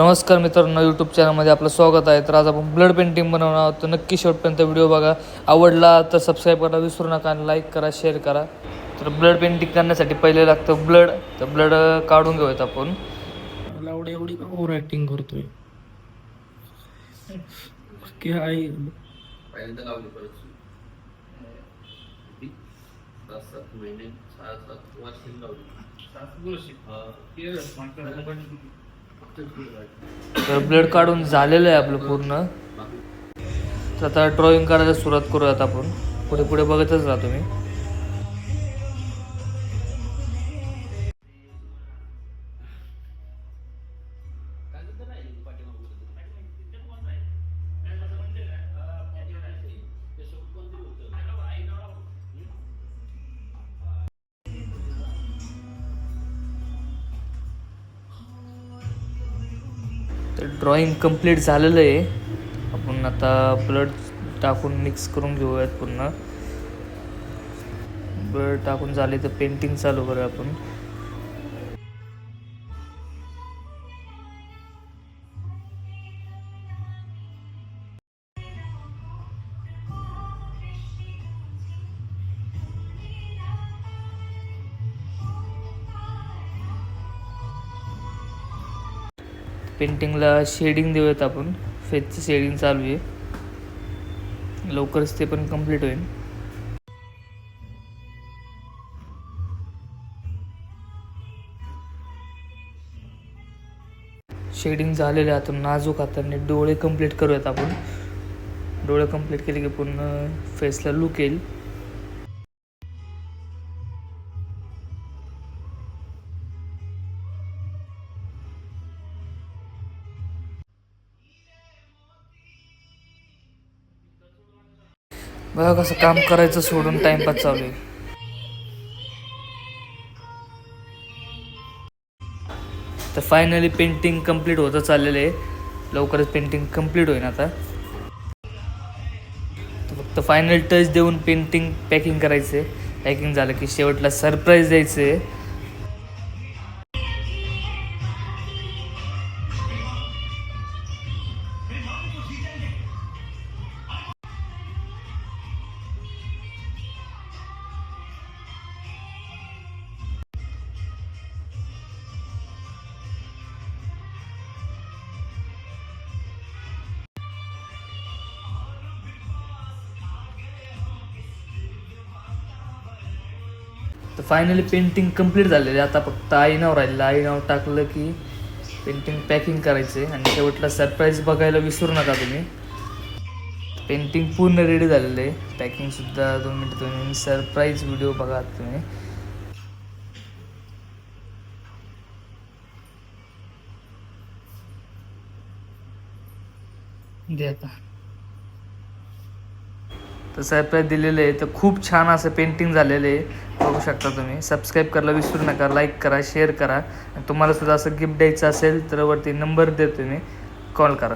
नमस्कार मित्रांनो, यूट्यूब चॅनलमध्ये आपलं स्वागत आहे. तर आज आपण ब्लड पेंटिंग बनवणार आहोत. तर नक्की शेवटपर्यंत व्हिडिओ बघा. आवडला तर सबस्क्राईब करा विसरू नका आणि लाईक करा, शेअर करा. तर ब्लड पेंटिंग करण्यासाठी पहिले लागतं ब्लड. तर ब्लड काढून घेऊयात आपण. लावड एवढी का ओव्हर ऍक्टिंग करतोय की आई पहिल्यांदा लावली परत किती 7 महिने 6-7 वर्ष लावली. तर ब्लड काढून झालेलं आहे आपलं पूर्ण. तर आता ड्रॉइंग करायला सुरुवात करूयात आपण. पुढे पुढे बघतच राहा तुम्ही. तर ड्रॉइंग कंप्लीट झालेलं आहे. आपण आता ब्लड टाकून मिक्स करून घेऊयात पुन्हा. ब्लड टाकून झाले तर पेंटिंग चालू करूया आपण. पेंटिंगला शेडिंग देऊयात आपण. फेसचं शेडिंग चालू आहे. लवकरच ते पण कंप्लीट होईल. शेडिंग झालेले आता नाजूक हाताने डोळे कंप्लीट करूयात आपण. डोळे कंप्लीट केले की पूर्ण फेसला लुक येईल. बघा कसं काम करायचं सोडून टाइमपास चालू आहे. तर फायनली पेंटिंग कंप्लीट होतं चाललेलं आहे. लवकरच पेंटिंग कंप्लीट होईल आता. फक्त फायनल टच देऊन पेंटिंग पॅकिंग करायचं आहे. पॅकिंग झालं की शेवटला सरप्राईज द्यायचं आहे. तर फायनली पेंटिंग कंप्लीट झालेली आहे. आता फक्त आई नाव राहिलेलं. आई नाव टाकलं की पेंटिंग पॅकिंग करायचं आहे. आणि शेवटला सरप्राईज बघायला विसरू नका तुम्ही. पेंटिंग पूर्ण रेडी झालेलं आहे. पॅकिंगसुद्धा 2 मिनिटं तुम्ही सरप्राईज व्हिडिओ बघा तुम्ही. दे आता. तर सरप्राईज दिलेलं आहे. तर खूप छान असं पेंटिंग झालेलं आहे. बघू शकता तुम्ही. सबस्क्राईब करायला विसरू नका, लाईक करा, शेअर करा. आणि तुम्हाला सुद्धा असं गिफ्ट द्यायचं असेल तर वरती नंबर देतो मी, कॉल करा.